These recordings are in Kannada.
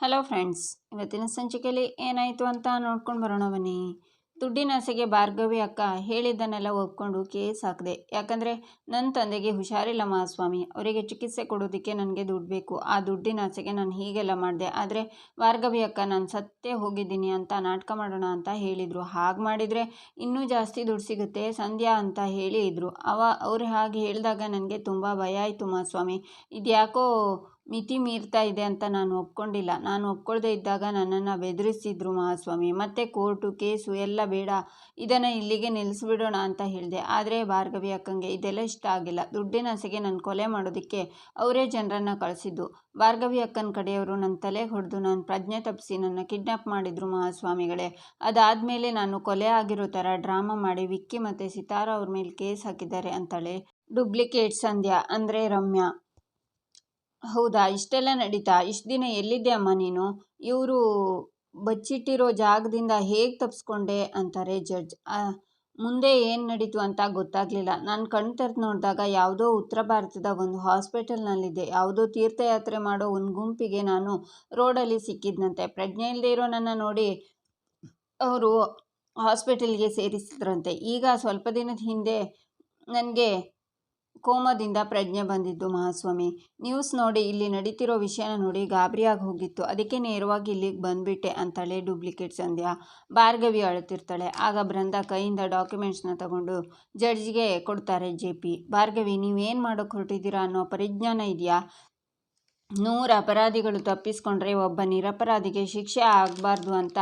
ಹಲೋ ಫ್ರೆಂಡ್ಸ್, ಇವತ್ತಿನ ಸಂಚಿಕೆಯಲ್ಲಿ ಏನಾಯಿತು ಅಂತ ನೋಡ್ಕೊಂಡು ಬರೋಣ ಬನ್ನಿ. ದುಡ್ಡಿನ ಆಸೆಗೆ ಭಾರ್ಗವಿ ಅಕ್ಕ ಹೇಳಿದ್ದನ್ನೆಲ್ಲ ಒಪ್ಕೊಂಡು ಕೇಸ್ ಹಾಕಿದೆ. ಯಾಕಂದರೆ ನನ್ನ ತಂದೆಗೆ ಹುಷಾರಿಲ್ಲ ಮಹಾಸ್ವಾಮಿ, ಅವರಿಗೆ ಚಿಕಿತ್ಸೆ ಕೊಡೋದಕ್ಕೆ ನನಗೆ ದುಡ್ಡು ಬೇಕು. ಆ ದುಡ್ಡಿನ ಆಸೆಗೆ ನಾನು ಹೀಗೆಲ್ಲ ಮಾಡಿದೆ. ಆದರೆ ಭಾರ್ಗವಿ ಅಕ್ಕ ನಾನು ಸತ್ತೇ ಹೋಗಿದ್ದೀನಿ ಅಂತ ನಾಟಕ ಮಾಡೋಣ ಅಂತ ಹೇಳಿದರು. ಹಾಗೆ ಮಾಡಿದರೆ ಇನ್ನೂ ಜಾಸ್ತಿ ದುಡ್ಡು ಸಿಗುತ್ತೆ ಸಂಧ್ಯಾ ಅಂತ ಹೇಳಿದರು. ಅವ್ರು ಹಾಗೆ ಹೇಳಿದಾಗ ನನಗೆ ತುಂಬ ಭಯ ಆಯಿತು ಮಹಾಸ್ವಾಮಿ. ಇದ್ಯಾಕೋ ಮಿತಿ ಮೀರ್ತಾ ಇದೆ ಅಂತ ನಾನು ಒಪ್ಕೊಂಡಿಲ್ಲ. ನಾನು ಒಪ್ಕೊಳ್ದೇ ಇದ್ದಾಗ ನನ್ನನ್ನು ಬೆದರಿಸಿದ್ರು ಮಹಾಸ್ವಾಮಿ. ಮತ್ತೆ ಕೋರ್ಟು ಕೇಸು ಎಲ್ಲ ಬೇಡ, ಇದನ್ನು ಇಲ್ಲಿಗೆ ನಿಲ್ಲಿಸ್ಬಿಡೋಣ ಅಂತ ಹೇಳಿದೆ. ಆದರೆ ಭಾರ್ಗವಿ ಅಕ್ಕಂಗೆ ಇದೆಲ್ಲ ಇಷ್ಟ ಆಗಿಲ್ಲ. ದುಡ್ಡಿನ ಆಸೆಗೆ ನನ್ನ ಕೊಲೆ ಮಾಡೋದಕ್ಕೆ ಅವರೇ ಜನರನ್ನು ಕಳಿಸಿದ್ದು. ಭಾರ್ಗವಿ ಅಕ್ಕನ ಕಡೆಯವರು ನನ್ನ ತಲೆಗೆ ಹೊಡೆದು ನನ್ನ ಪ್ರಜ್ಞೆ ತಪ್ಪಿಸಿ ನನ್ನ ಕಿಡ್ನಾಪ್ ಮಾಡಿದ್ರು ಮಹಾಸ್ವಾಮಿಗಳೇ. ಅದಾದಮೇಲೆ ನಾನು ಕೊಲೆ ಆಗಿರೋ ಥರ ಡ್ರಾಮಾ ಮಾಡಿ ವಿಕ್ಕಿ ಮತ್ತು ಸಿತಾರಾ ಅವ್ರ ಮೇಲೆ ಕೇಸ್ ಹಾಕಿದ್ದಾರೆ ಅಂತಾಳೆ ಡೂಪ್ಲಿಕೇಟ್ ಸಂಧ್ಯಾ, ಅಂದರೆ ರಮ್ಯಾ. ಹೌದಾ, ಇಷ್ಟೆಲ್ಲ ನಡೀತಾ? ಇಷ್ಟು ದಿನ ಎಲ್ಲಿದ್ದೆ ಅಮ್ಮ ನೀನು? ಇವರು ಬಚ್ಚಿಟ್ಟಿರೋ ಜಾಗದಿಂದ ಹೇಗೆ ತಪ್ಪಿಸ್ಕೊಂಡೆ ಅಂತಾರೆ ಜಡ್ಜ್. ಮುಂದೆ ಏನು ನಡೀತು ಅಂತ ಗೊತ್ತಾಗಲಿಲ್ಲ. ನಾನು ಕಣ್ ತೆರೆದು ನೋಡಿದಾಗ ಯಾವುದೋ ಉತ್ತರ ಭಾರತದ ಒಂದು ಹಾಸ್ಪಿಟಲ್ನಲ್ಲಿದ್ದೆ. ಯಾವುದೋ ತೀರ್ಥಯಾತ್ರೆ ಮಾಡೋ ಒಂದು ಗುಂಪಿಗೆ ನಾನು ರೋಡಲ್ಲಿ ಸಿಕ್ಕಿದ್ನಂತೆ. ಪ್ರಜ್ಞೆ ಇಲ್ಲದೆ ಇರೋ ನನ್ನ ನೋಡಿ ಅವರು ಹಾಸ್ಪಿಟಲ್ಗೆ ಸೇರಿಸಿದ್ರಂತೆ. ಈಗ ಸ್ವಲ್ಪ ದಿನದ ಹಿಂದೆ ನನಗೆ ಕೋಮದಿಂದ ಪ್ರಜ್ಞೆ ಬಂದಿದ್ದು ಮಹಾಸ್ವಾಮಿ. ನ್ಯೂಸ್ ನೋಡಿ, ಇಲ್ಲಿ ನಡೀತಿರೋ ವಿಷಯನ ನೋಡಿ ಗಾಬರಿಯಾಗಿ ಹೋಗಿತ್ತು. ಅದಕ್ಕೆ ನೇರವಾಗಿ ಇಲ್ಲಿಗೆ ಬಂದುಬಿಟ್ಟೆ ಅಂತಾಳೆ ಡೂಪ್ಲಿಕೇಟ್ ಸಂಧ್ಯಾ. ಭಾರ್ಗವಿ ಅಳುತ್ತಿರ್ತಾಳೆ. ಆಗ ಬೃಂದ ಕೈಯಿಂದ ಡಾಕ್ಯುಮೆಂಟ್ಸ್ನ ತಗೊಂಡು ಜಡ್ಜ್ಗೆ ಕೊಡ್ತಾರೆ. JP, ಭಾರ್ಗವಿ, ನೀವೇನು ಮಾಡೋಕ್ಕೆ ಹೊರಟಿದ್ದೀರಾ ಅನ್ನೋ ಪರಿಜ್ಞಾನ ಇದೆಯಾ? 100 ಅಪರಾಧಿಗಳು ತಪ್ಪಿಸ್ಕೊಂಡ್ರೆ ಒಬ್ಬ ನಿರಪರಾಧಿಗೆ ಶಿಕ್ಷೆ ಆಗಬಾರ್ದು ಅಂತ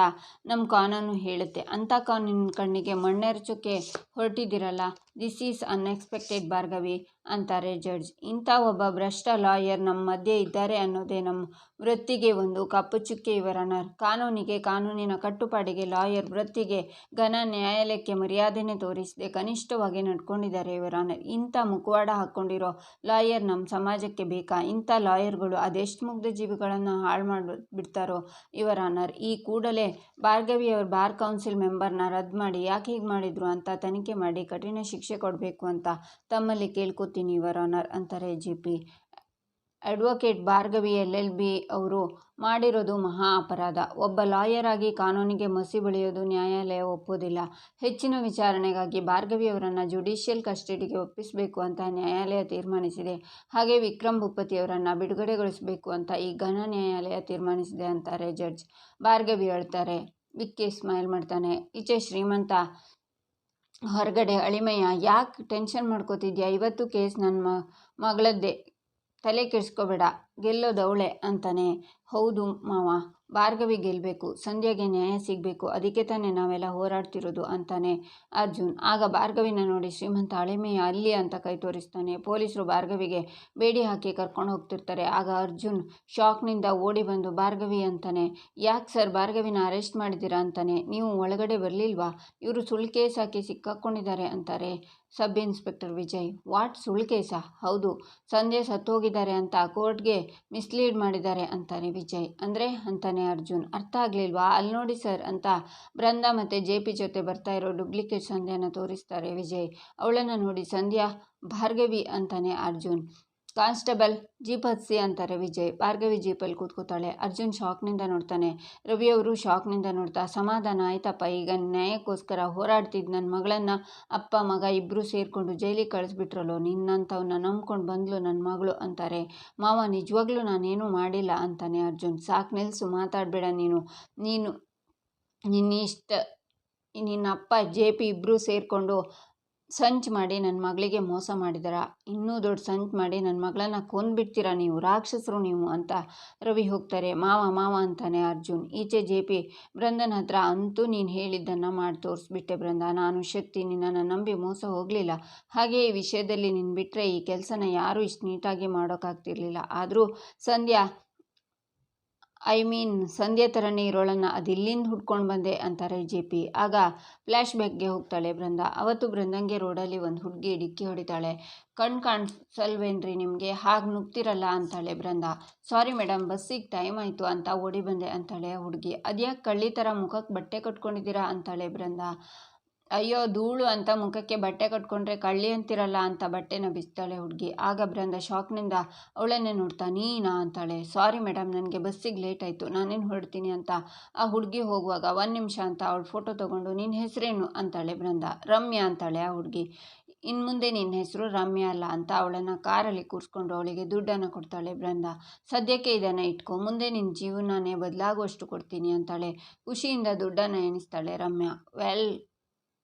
ನಮ್ಮ ಕಾನೂನು ಹೇಳುತ್ತೆ. ಅಂಥ ಕಾನೂನಿನ ಕಣ್ಣಿಗೆ ಮಣ್ಣೆರಚೋಕ್ಕೆ ಹೊರಟಿದ್ದೀರಲ್ಲ, ದಿಸ್ ಈಸ್ ಅನ್ಎಕ್ಸ್ಪೆಕ್ಟೆಡ್ ಭಾರ್ಗವಿ ಅಂತಾರೆ ಜಡ್ಜ್. ಇಂಥ ಒಬ್ಬ ಭ್ರಷ್ಟ ಲಾಯರ್ ನಮ್ಮ ಮಧ್ಯೆ ಇದ್ದಾರೆ ಅನ್ನೋದೇ ನಮ್ಮ ವೃತ್ತಿಗೆ ಒಂದು ಕಪ್ಪು ಚುಕ್ಕೆ ಯುವರ್ ಆನರ್. ಕಾನೂನಿಗೆ, ಕಾನೂನಿನ ಕಟ್ಟುಪಾಡಿಗೆ, ಲಾಯರ್ ವೃತ್ತಿಗೆ, ಘನ ನ್ಯಾಯಾಲಯಕ್ಕೆ ಮರ್ಯಾದೆನೇ ತೋರಿಸದೆ ಕನಿಷ್ಠವಾಗಿ ನಡ್ಕೊಂಡಿದ್ದಾರೆ ಯುವರ್ ಆನರ್. ಇಂಥ ಮುಖವಾಡ ಹಾಕ್ಕೊಂಡಿರೋ ಲಾಯರ್ ನಮ್ಮ ಸಮಾಜಕ್ಕೆ ಬೇಕಾ? ಇಂಥ ಲಾಯರ್ಗಳು ಅದೆಷ್ಟು ಮುಗ್ಧ ಜೀವಿಗಳನ್ನು ಹಾಳು ಮಾಡಿಬಿಡ್ತಾರೋ ಯುವರ್ ಆನರ್. ಈ ಕೂಡಲೇ ಭಾರ್ಗವಿಯವರು ಬಾರ್ ಕೌನ್ಸಿಲ್ ಮೆಂಬರ್ನ ರದ್ದು ಮಾಡಿ ಯಾಕೆ ಹೀಗೆ ಮಾಡಿದ್ರು ಅಂತ ತನಿಖೆ ಮಾಡಿ ಕಠಿಣ ಶಿಕ್ಷೆ ಕೊಡಬೇಕು ಅಂತ ತಮ್ಮಲ್ಲಿ ಕೇಳ್ಕೊತೀನಿ ಯುವರ್ ಆನರ್ ಅಂತಾರೆ JP. ಅಡ್ವೊಕೇಟ್ ಭಾರ್ಗವಿ LLB ಅವರು ಮಾಡಿರೋದು ಮಹಾ ಅಪರಾಧ. ಒಬ್ಬ ಲಾಯರ್ ಆಗಿ ಕಾನೂನಿಗೆ ಮಸಿ ಬಳಿಯೋದು ನ್ಯಾಯಾಲಯ ಒಪ್ಪೋದಿಲ್ಲ. ಹೆಚ್ಚಿನ ವಿಚಾರಣೆಗಾಗಿ ಭಾರ್ಗವಿಯವರನ್ನು ಜುಡಿಷಿಯಲ್ ಕಸ್ಟಡಿಗೆ ಒಪ್ಪಿಸಬೇಕು ಅಂತ ನ್ಯಾಯಾಲಯ ತೀರ್ಮಾನಿಸಿದೆ. ಹಾಗೆ ವಿಕ್ರಮ್ ಭೂಪತಿಯವರನ್ನು ಬಿಡುಗಡೆಗೊಳಿಸಬೇಕು ಅಂತ ಈ ಘನ ನ್ಯಾಯಾಲಯ ತೀರ್ಮಾನಿಸಿದೆ ಅಂತಾರೆ ಜಡ್ಜ್. ಭಾರ್ಗವಿ ಹೇಳ್ತಾರೆ. ವಿಕ್ಕಿ ಸ್ಮೈಲ್ ಮಾಡ್ತಾನೆ. ಈಚೆ ಶ್ರೀಮಂತ ಹೊರಗಡೆ ಅಳಿಮಯ್ಯ, ಯಾಕೆ ಟೆನ್ಷನ್ ಮಾಡ್ಕೋತಿದ್ಯಾ? ಇವತ್ತು ಕೇಸ್ ನನ್ನ ಮಗಳದ್ದೇ, ತಲೆ ಕೆಡಿಸ್ಕೋಬೇಡ, ಗೆಲ್ಲೋದವಳೆ ಅಂತಾನೆ. ಹೌದು ಮಾವ, ಭಾರ್ಗವಿ ಗೆಲ್ಲಬೇಕು, ಸಂಧ್ಯಾಗೆ ನ್ಯಾಯ ಸಿಗಬೇಕು, ಅದಕ್ಕೆ ತಾನೇ ನಾವೆಲ್ಲ ಹೋರಾಡ್ತಿರೋದು ಅಂತಾನೆ ಅರ್ಜುನ್. ಆಗ ಭಾರ್ಗವಿನ ನೋಡಿ ಶ್ರೀಮಂತ ಅಳಿಮಯ್ಯ ಅಲ್ಲಿ ಅಂತ ಕೈ ತೋರಿಸ್ತಾನೆ. ಪೊಲೀಸರು ಭಾರ್ಗವಿಗೆ ಬೇಡಿ ಹಾಕಿ ಕರ್ಕೊಂಡು ಹೋಗ್ತಿರ್ತಾರೆ. ಆಗ ಅರ್ಜುನ್ ಶಾಕ್ನಿಂದ ಓಡಿ ಬಂದು ಭಾರ್ಗವಿ ಅಂತಾನೆ. ಯಾಕೆ ಸರ್ ಭಾರ್ಗವಿನ ಅರೆಸ್ಟ್ ಮಾಡಿದ್ದೀರಾ ಅಂತಾನೆ. ನೀವು ಒಳಗಡೆ ಬರಲಿಲ್ವಾ? ಇವರು ಸುಳ್ಳು ಕೇಸ್ ಹಾಕಿ ಸಿಕ್ಕಾಕೊಂಡಿದ್ದಾರೆ ಅಂತಾರೆ ಸಬ್ ಇನ್ಸ್ಪೆಕ್ಟರ್ ವಿಜಯ್. ವಾಟ್, ಸುಳ್ಳು ಕೇಸಾ? ಹೌದು, ಸಂಧ್ಯಾ ಸತ್ತೋಗಿದ್ದಾರೆ ಅಂತ ಕೋರ್ಟ್ಗೆ ಮಿಸ್ಲೀಡ್ ಮಾಡಿದ್ದಾರೆ ಅಂತಾನೆ ವಿಜಯ್. ಅಂದರೆ ಅಂತಾನೆ ಅರ್ಜುನ್. ಅರ್ಥ ಆಗಲಿಲ್ವಾ? ಅಲ್ಲಿ ನೋಡಿ ಸರ್ ಅಂತ ಬೃಂದ ಮತ್ತು JP ಜೊತೆ ಬರ್ತಾ ಇರೋ ಡೂಪ್ಲಿಕೇಟ್ ಸಂಧ್ಯಾನ ತೋರಿಸ್ತಾರೆ ವಿಜಯ್. ಅವಳನ್ನು ನೋಡಿ ಸಂಧ್ಯಾ ಭಾರ್ಗವಿ ಅಂತಾನೆ ಅರ್ಜುನ್. ಕಾನ್ಸ್ಟೇಬಲ್, ಜೀಪ್ ಹತ್ಸಿ ಅಂತಾರೆ ವಿಜಯ್. ಭಾರ್ಗವಿ ಜೀಪಲ್ಲಿ ಕೂತ್ಕೋತಾಳೆ. ಅರ್ಜುನ್ ಶಾಕ್ನಿಂದ ನೋಡ್ತಾನೆ. ರವಿಯವರು ಶಾಕ್ನಿಂದ ನೋಡ್ತಾ, ಸಮಾಧಾನ ಆಯ್ತಪ್ಪ, ಈಗ ನ್ಯಾಯಕ್ಕೋಸ್ಕರ ಹೋರಾಡ್ತಿದ್ದು ನನ್ನ ಮಗಳನ್ನು ಅಪ್ಪ ಮಗ ಇಬ್ಬರು ಸೇರಿಕೊಂಡು ಜೈಲಿಗೆ ಕಳಿಸ್ಬಿಟ್ರಲ್ಲೋ, ನಿನ್ನಂಥವನ್ನ ನಂಬ್ಕೊಂಡು ಬಂದ್ಲು ನನ್ನ ಮಗಳು ಅಂತಾರೆ. ಮಾವ, ನಿಜವಾಗ್ಲೂ ನಾನೇನೂ ಮಾಡಿಲ್ಲ ಅಂತಾನೆ ಅರ್ಜುನ್. ಸಾಕು ನಿಲ್ಲಿಸು, ಮಾತಾಡಬೇಡ ನೀನು ನಿನ್ನ ಅಪ್ಪ JP ಇಬ್ಬರು ಸೇರಿಕೊಂಡು ಸಂಚು ಮಾಡಿ ನನ್ನ ಮಗಳಿಗೆ ಮೋಸ ಮಾಡಿದಾರ. ಇನ್ನೂ ದೊಡ್ಡ ಸಂಚು ಮಾಡಿ ನನ್ನ ಮಗಳನ್ನ ಕೊಂದ್ಬಿಡ್ತೀರಾ ನೀವು, ರಾಕ್ಷಸರು ನೀವು ಅಂತ ರವಿ ಹೋಗ್ತಾರೆ. ಮಾವ ಅಂತಾನೆ ಅರ್ಜುನ್. ಈಚೆ JP ಬೃಂದನ ಹತ್ರ, ಅಂತೂ ನೀನು ಹೇಳಿದ್ದನ್ನು ಮಾಡಿ ತೋರಿಸ್ಬಿಟ್ಟೆ ಬೃಂದ. ನಾನು ಶಕ್ತಿ ನಿನ್ನನ್ನು ನಂಬಿ ಮೋಸ ಹೋಗಲಿಲ್ಲ. ಹಾಗೆ ಈ ವಿಷಯದಲ್ಲಿ ನಿನ್ನ ಬಿಟ್ಟರೆ ಈ ಕೆಲಸನ ಯಾರೂ ಇಷ್ಟು ನೀಟಾಗಿ ಮಾಡೋಕ್ಕಾಗ್ತಿರ್ಲಿಲ್ಲ. ಆದರೂ ಸಂಧ್ಯಾ ಥರನೇ ಇರೋಳನ್ನು ಅದಿಲ್ಲಿಂದ ಹುಡ್ಕೊಂಡು ಬಂದೆ ಅಂತಾರೆ JP. ಆಗ ಫ್ಲ್ಯಾಶ್ ಬ್ಯಾಕ್ಗೆ ಹೋಗ್ತಾಳೆ ಬೃಂದ. ಅವತ್ತು ಬೃಂದಂಗೆ ರೋಡಲ್ಲಿ ಒಂದು ಹುಡುಗಿ ಡಿಕ್ಕಿ ಹೊಡಿತಾಳೆ. ಕಣ್ ಕಾಣಿಸಲ್ವೇನ್ರಿ ನಿಮಗೆ? ಹಾಗೆ ನುಗ್ತಿರಲ್ಲ ಅಂತಾಳೆ ಬೃಂದ. ಸಾರಿ ಮೇಡಮ್, ಬಸ್ಸಿಗೆ ಟೈಮ್ ಆಯಿತು ಅಂತ ಓಡಿ ಬಂದೆ ಅಂತಾಳೆ ಹುಡುಗಿ. ಅದ್ಯಾಕೆ ಕಳ್ಳಿ ಥರ ಮುಖಕ್ಕೆ ಬಟ್ಟೆ ಕಟ್ಕೊಂಡಿದ್ದೀರಾ ಅಂತಾಳೆ ಬೃಂದ. ಅಯ್ಯೋ ಧೂಳು ಅಂತ ಮುಖಕ್ಕೆ ಬಟ್ಟೆ ಕಟ್ಕೊಂಡ್ರೆ ಕಳ್ಳಿ ಅಂತಿರಲ್ಲ ಅಂತ ಬಟ್ಟೆನ ಬಿಸ್ತಾಳೆ ಹುಡುಗಿ. ಆಗ ಬೃಂದ ಶಾಕ್ನಿಂದ ಅವಳನ್ನೇ ನೋಡ್ತಾ ನೀನಾ ಅಂತಾಳೆ. ಸಾರಿ ಮೇಡಮ್, ನನಗೆ ಬಸ್ಸಿಗೆ ಲೇಟ್ ಆಯಿತು, ನಾನೇನು ಹೊರಡ್ತೀನಿ ಅಂತ ಆ ಹುಡುಗಿ ಹೋಗುವಾಗ 1 ನಿಮಿಷ ಅಂತ ಅವಳ ಫೋಟೋ ತೊಗೊಂಡು ನಿನ್ನ ಹೆಸರೇನು ಅಂತಾಳೆ ಬೃಂದ. ರಮ್ಯಾ ಅಂತಾಳೆ ಆ ಹುಡುಗಿ. ಇನ್ಮುಂದೆ ನಿನ್ನ ಹೆಸರು ರಮ್ಯಾ ಅಲ್ಲ ಅಂತ ಅವಳನ್ನು ಕಾರಲ್ಲಿ ಕೂರಿಸ್ಕೊಂಡು ಅವಳಿಗೆ ದುಡ್ಡನ್ನು ಕೊಡ್ತಾಳೆ ಬೃಂದ. ಸದ್ಯಕ್ಕೆ ಇದನ್ನು ಇಟ್ಕೊ, ಮುಂದೆ ನಿನ್ನ ಜೀವನನೇ ಬದಲಾಗುವಷ್ಟು ಕೊಡ್ತೀನಿ ಅಂತಾಳೆ. ಖುಷಿಯಿಂದ ದುಡ್ಡನ್ನು ಎಣಿಸ್ತಾಳೆ ರಮ್ಯಾ. Well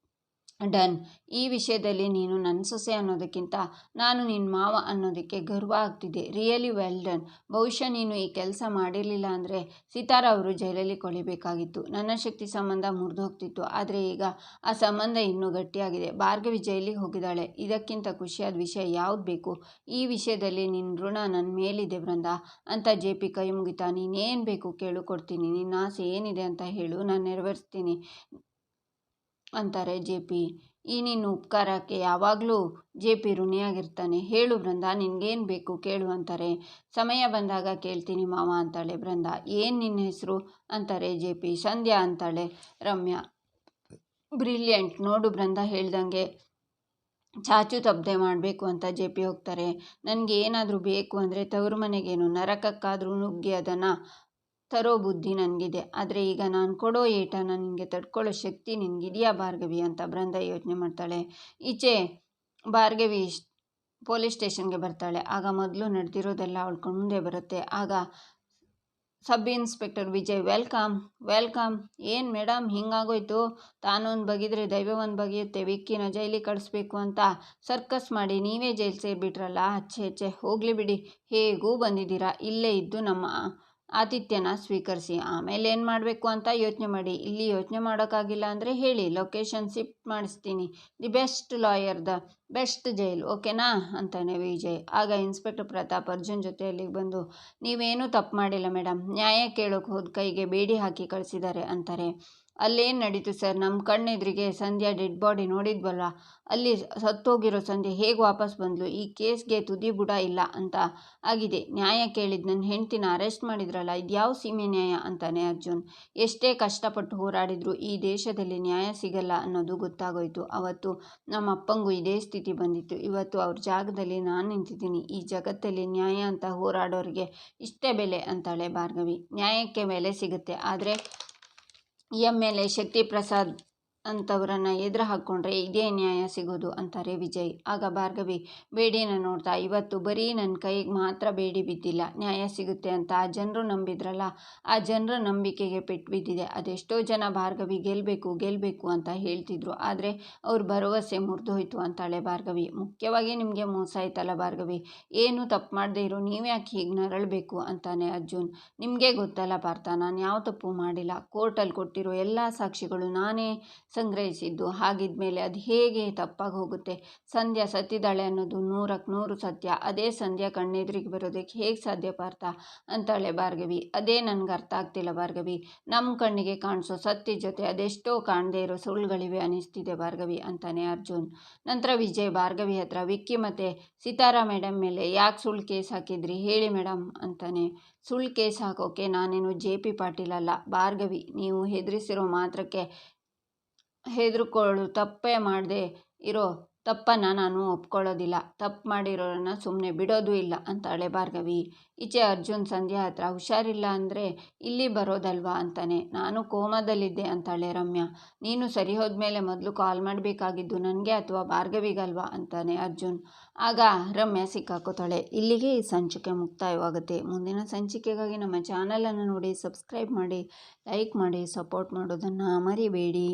done. ಈ ವಿಷಯದಲ್ಲಿ ನೀನು ನನ್ನ ಸೊಸೆ ಅನ್ನೋದಕ್ಕಿಂತ ನಾನು ನಿನ್ನ ಮಾವ ಅನ್ನೋದಕ್ಕೆ ಗರ್ವ ಆಗ್ತಿದೆ. Really well done. ಬಹುಶಃ ನೀನು ಈ ಕೆಲಸ ಮಾಡಿರಲಿಲ್ಲ ಅಂದರೆ ಸಿತಾರ ಅವರು ಜೈಲಲ್ಲಿ ಕೊಳಿಬೇಕಾಗಿತ್ತು. ನನ್ನ ಶಕ್ತಿ ಸಂಬಂಧ ಮುರಿದು ಹೋಗ್ತಿತ್ತು. ಆದರೆ ಈಗ ಆ ಸಂಬಂಧ ಇನ್ನೂ ಗಟ್ಟಿಯಾಗಿದೆ. ಭಾರ್ಗವಿ ಜೈಲಿಗೆ ಹೋಗಿದ್ದಾಳೆ. ಇದಕ್ಕಿಂತ ಖುಷಿಯಾದ ವಿಷಯ ಯಾವ್ದು ಬೇಕು? ಈ ವಿಷಯದಲ್ಲಿ ನಿನ್ನ ಋಣ ನನ್ನ ಮೇಲಿದೆ ಬೃಂದ ಅಂತ JP ಕೈ ಮುಗಿತಾ. ನೀನೇನು ಬೇಕು ಕೇಳು, ಕೊಡ್ತೀನಿ. ನಿನ್ನ ಆಸೆ ಏನಿದೆ ಅಂತ ಹೇಳು, ನಾನು ನೆರವೇರಿಸ್ತೀನಿ ಅಂತಾರೆ JP. ಈ ನಿನ್ನ ಉಪಕಾರಕ್ಕೆ ಯಾವಾಗಲೂ JP ಋಣಿಯಾಗಿರ್ತಾನೆ. ಹೇಳು ಬೃಂದ, ನಿನಗೇನು ಬೇಕು ಕೇಳು ಅಂತಾರೆ. ಸಮಯ ಬಂದಾಗ ಕೇಳ್ತೀನಿ ಮಾವ ಅಂತಾಳೆ ಬೃಂದ. ಏನು ನಿನ್ನ ಹೆಸರು ಅಂತಾರೆ JP. ಸಂಧ್ಯಾ ಅಂತಾಳೆ ರಮ್ಯಾ. ಬ್ರಿಲಿಯಂಟ್. ನೋಡು ಬೃಂದ ಹೇಳ್ದಂಗೆ ಚಾಚು ತಪ್ಪದೆ ಮಾಡಬೇಕು ಅಂತ JP ಹೋಗ್ತಾರೆ. ನನಗೆ ಏನಾದರೂ ಬೇಕು ಅಂದರೆ ತವರು ಮನೆಗೇನು ನರಕಕ್ಕಾದರೂ ನುಗ್ಗಿ ಅದನ್ನು ತರೋ ಬುದ್ಧಿ ನನಗಿದೆ. ಆದರೆ ಈಗ ನಾನು ಕೊಡೋ ಏಟನ್ನು ನಿನಗೆ ತಡ್ಕೊಳ್ಳೋ ಶಕ್ತಿ ನಿನಗಿದೆಯಾ ಭಾರ್ಗವಿ ಅಂತ ಬೃಂದ ಯೋಚನೆ ಮಾಡ್ತಾಳೆ. ಈಚೆ ಭಾರ್ಗವಿ ಪೊಲೀಸ್ ಸ್ಟೇಷನ್ಗೆ ಬರ್ತಾಳೆ. ಆಗ ಮೊದಲು ನಡೆದಿರೋದೆಲ್ಲ ಅವಳ ಮುಂದೆ ಬರುತ್ತೆ. ಆಗ ಸಬ್ ಇನ್ಸ್ಪೆಕ್ಟರ್ ವಿಜಯ್ ವೆಲ್ಕಮ್. ಏನು ಮೇಡಮ್ ಹಿಂಗಾಗೋಯ್ತು? ತಾನೊಂದು ಬಗೆದ್ರೆ ದೈವ ಒಂದು ಬಗೆಯುತ್ತೆ. ವಿಕ್ಕಿನ ಜೈಲಿಗೆ ಕಳಿಸ್ಬೇಕು ಅಂತ ಸರ್ಕಸ್ ಮಾಡಿ ನೀವೇ ಜೈಲು ಸೇರಿಬಿಟ್ರಲ್ಲ. ಅಚ್ಚೆ ಹೋಗಲಿ ಬಿಡಿ. ಹೇಗೂ ಬಂದಿದ್ದೀರಾ, ಇಲ್ಲೇ ಇದ್ದು ನಮ್ಮ ಆತಿಥ್ಯನ ಸ್ವೀಕರಿಸಿ. ಆಮೇಲೆ ಏನು ಮಾಡಬೇಕು ಅಂತ ಯೋಚನೆ ಮಾಡಿ. ಇಲ್ಲಿ ಯೋಚನೆ ಮಾಡೋಕ್ಕಾಗಿಲ್ಲ ಅಂದರೆ ಹೇಳಿ, ಲೊಕೇಶನ್ ಶಿಫ್ಟ್ ಮಾಡಿಸ್ತೀನಿ. The best lawyer, the best jail, ಓಕೆನಾ ಅಂತಾನೆ ವಿಜಯ್. ಆಗ ಇನ್ಸ್ಪೆಕ್ಟರ್ ಪ್ರತಾಪ್ ಅರ್ಜುನ್ ಜೊತೆ ಅಲ್ಲಿಗೆ ಬಂದು ನೀವೇನೂ ತಪ್ಪು ಮಾಡಿಲ್ಲ ಮೇಡಮ್, ನ್ಯಾಯ ಕೇಳೋಕೆ ಹೋದ ಕೈಗೆ ಬೇಡಿ ಹಾಕಿ ಕಳಿಸಿದ್ದಾರೆ ಅಂತಾರೆ. ಅಲ್ಲೇನು ನಡೀತು ಸರ್? ನಮ್ಮ ಕಣ್ಣೆದುರಿಗೆ ಸಂಧ್ಯಾ ಡೆಡ್ ಬಾಡಿ ನೋಡಿದ್ವಲ್ಲ, ಅಲ್ಲಿ ಸತ್ತೋಗಿರೋ ಸಂಧ್ಯಾ ಹೇಗೆ ವಾಪಸ್ ಬಂದ್ಲು? ಈ ಕೇಸ್ಗೆ ತುದಿ ಬುಡ ಇಲ್ಲ ಅಂತ ಆಗಿದೆ. ನ್ಯಾಯ ಕೇಳಿದ ನನ್ನ ಹೆಂಡ್ತಿನ ಅರೆಸ್ಟ್ ಮಾಡಿದ್ರಲ್ಲ, ಇದು ಯಾವ ಸೀಮೆ ನ್ಯಾಯ ಅಂತಾನೆ ಅರ್ಜುನ್. ಎಷ್ಟೇ ಕಷ್ಟಪಟ್ಟು ಹೋರಾಡಿದ್ರು ಈ ದೇಶದಲ್ಲಿ ನ್ಯಾಯ ಸಿಗಲ್ಲ ಅನ್ನೋದು ಗೊತ್ತಾಗೋಯ್ತು. ಅವತ್ತು ನಮ್ಮ ಅಪ್ಪಂಗೂ ಇದೇ ಸ್ಥಿತಿ ಬಂದಿತ್ತು. ಇವತ್ತು ಅವ್ರ ಜಾಗದಲ್ಲಿ ನಾನು ನಿಂತಿದ್ದೀನಿ. ಈ ಜಗತ್ತಲ್ಲಿ ನ್ಯಾಯ ಅಂತ ಹೋರಾಡೋರಿಗೆ ಇಷ್ಟೇ ಬೆಲೆ ಅಂತಾಳೆ ಭಾರ್ಗವಿ. ನ್ಯಾಯಕ್ಕೆ ಬೆಲೆ ಸಿಗುತ್ತೆ, ಆದರೆ MLA ಶಕ್ತಿ ಪ್ರಸಾದ್ ಅಂಥವ್ರನ್ನ ಎದುರು ಹಾಕ್ಕೊಂಡ್ರೆ ಇದೇ ನ್ಯಾಯ ಸಿಗೋದು ಅಂತಾರೆ ವಿಜಯ್. ಆಗ ಭಾರ್ಗವಿ ಬೇಡಿನ ನೋಡ್ತಾ ಇವತ್ತು ಬರೀ ನನ್ನ ಕೈಗೆ ಮಾತ್ರ ಬೇಡಿ ಬಿದ್ದಿಲ್ಲ, ನ್ಯಾಯ ಸಿಗುತ್ತೆ ಅಂತ ಆ ಜನರು ನಂಬಿದ್ರಲ್ಲ, ಆ ಜನರ ನಂಬಿಕೆಗೆ ಪೆಟ್ಟು ಬಿದ್ದಿದೆ. ಅದೆಷ್ಟೋ ಜನ ಭಾರ್ಗವಿ ಗೆಲ್ಲಬೇಕು ಅಂತ ಹೇಳ್ತಿದ್ರು, ಆದರೆ ಅವ್ರ ಭರವಸೆ ಮುರಿದೋಯ್ತು ಅಂತಾಳೆ ಭಾರ್ಗವಿ. ಮುಖ್ಯವಾಗಿ ನಿಮಗೆ ಮೋಸ ಆಯ್ತಲ್ಲ ಭಾರ್ಗವಿ, ಏನು ತಪ್ಪು ಮಾಡದೇ ಇರೋ ನೀವ್ಯಾಕೆ ಹೀಗೆ ನರಳಬೇಕು ಅಂತಾನೆ ಅರ್ಜುನ್. ನಿಮಗೆ ಗೊತ್ತಲ್ಲ ಪಾರ್ಥ, ನಾನು ಯಾವ ತಪ್ಪು ಮಾಡಿಲ್ಲ. ಕೋರ್ಟಲ್ಲಿ ಕೊಟ್ಟಿರೋ ಎಲ್ಲ ಸಾಕ್ಷಿಗಳು ನಾನೇ ಸಂಗ್ರಹಿಸಿದ್ದು. ಹಾಗಿದ್ಮೇಲೆ ಅದು ಹೇಗೆ ತಪ್ಪಾಗಿ ಹೋಗುತ್ತೆ? ಸಂಧ್ಯಾ ಸತ್ತಿದ್ದಾಳೆ ಅನ್ನೋದು 100% ಸತ್ಯ. ಅದೇ ಸಂಧ್ಯಾ ಕಣ್ಣೆದುರಿಗೆ ಬರೋದಕ್ಕೆ ಹೇಗೆ ಸಾಧ್ಯ ಪಾರ್ಥ ಅಂತಾಳೆ ಭಾರ್ಗವಿ. ಅದೇ ನನಗೆ ಅರ್ಥ ಆಗ್ತಿಲ್ಲ ಭಾರ್ಗವಿ. ನಮ್ಮ ಕಣ್ಣಿಗೆ ಕಾಣಿಸೋ ಸತ್ಯ ಜೊತೆ ಅದೆಷ್ಟೋ ಕಾಣದೇ ಇರೋ ಸುಳ್ಳುಗಳಿವೆ ಅನ್ನಿಸ್ತಿದೆ ಭಾರ್ಗವಿ ಅಂತಾನೆ ಅರ್ಜುನ್. ನಂತರ ವಿಜಯ್ ಭಾರ್ಗವಿ ಹತ್ರ ವಿಕ್ಕಿ ಮತ್ತು ಸಿತಾರಾ ಮೇಡಮ್ ಮೇಲೆ ಯಾಕೆ ಸುಳ್ಳು ಕೇಸ್ ಹಾಕಿದ್ರಿ ಹೇಳಿ ಮೇಡಮ್ ಅಂತಾನೆ. ಸುಳ್ಳು ಕೇಸ್ ಹಾಕೋಕೆ ನಾನೇನು JP ಪಾಟೀಲ್ ಅಲ್ಲ ಭಾರ್ಗವಿ. ನೀವು ಹೆದರಿಸಿರೋ ಮಾತ್ರಕ್ಕೆ ಹೆದರ್ಕೊಳ್ಳು ತಪ್ಪೇ ಮಾಡದೆ ಇರೋ ತಪ್ಪನ್ನು ನಾನು ಒಪ್ಕೊಳ್ಳೋದಿಲ್ಲ. ತಪ್ಪು ಮಾಡಿರೋರನ್ನ ಸುಮ್ಮನೆ ಬಿಡೋದು ಇಲ್ಲ ಅಂತಾಳೆ ಭಾರ್ಗವಿ. ಈಚೆ ಅರ್ಜುನ್ ಸಂಧ್ಯಾ ಹತ್ರ ಹುಷಾರಿಲ್ಲ ಅಂದರೆ ಇಲ್ಲಿ ಬರೋದಲ್ವಾ ಅಂತಾನೆ. ನಾನು ಕೋಮಾದಲ್ಲಿದ್ದೆ ಅಂತಾಳೆ ರಮ್ಯಾ. ನೀನು ಸರಿ ಹೋದ್ಮೇಲೆ ಮೊದಲು ಕಾಲ್ ಮಾಡಬೇಕಾಗಿದ್ದು ನನಗೆ ಅಥವಾ ಭಾರ್ಗವಿಗಲ್ವಾ ಅಂತಾನೆ ಅರ್ಜುನ್. ಆಗ ರಮ್ಯಾ ಸಿಕ್ಕಾಕೋತಾಳೆ. ಇಲ್ಲಿಗೆ ಈ ಸಂಚಿಕೆ ಮುಕ್ತಾಯವಾಗುತ್ತೆ. ಮುಂದಿನ ಸಂಚಿಕೆಗಾಗಿ ನಮ್ಮ ಚಾನಲನ್ನು ನೋಡಿ, ಸಬ್ಸ್ಕ್ರೈಬ್ ಮಾಡಿ, ಲೈಕ್ ಮಾಡಿ, ಸಪೋರ್ಟ್ ಮಾಡೋದನ್ನು ಮರಿಬೇಡಿ.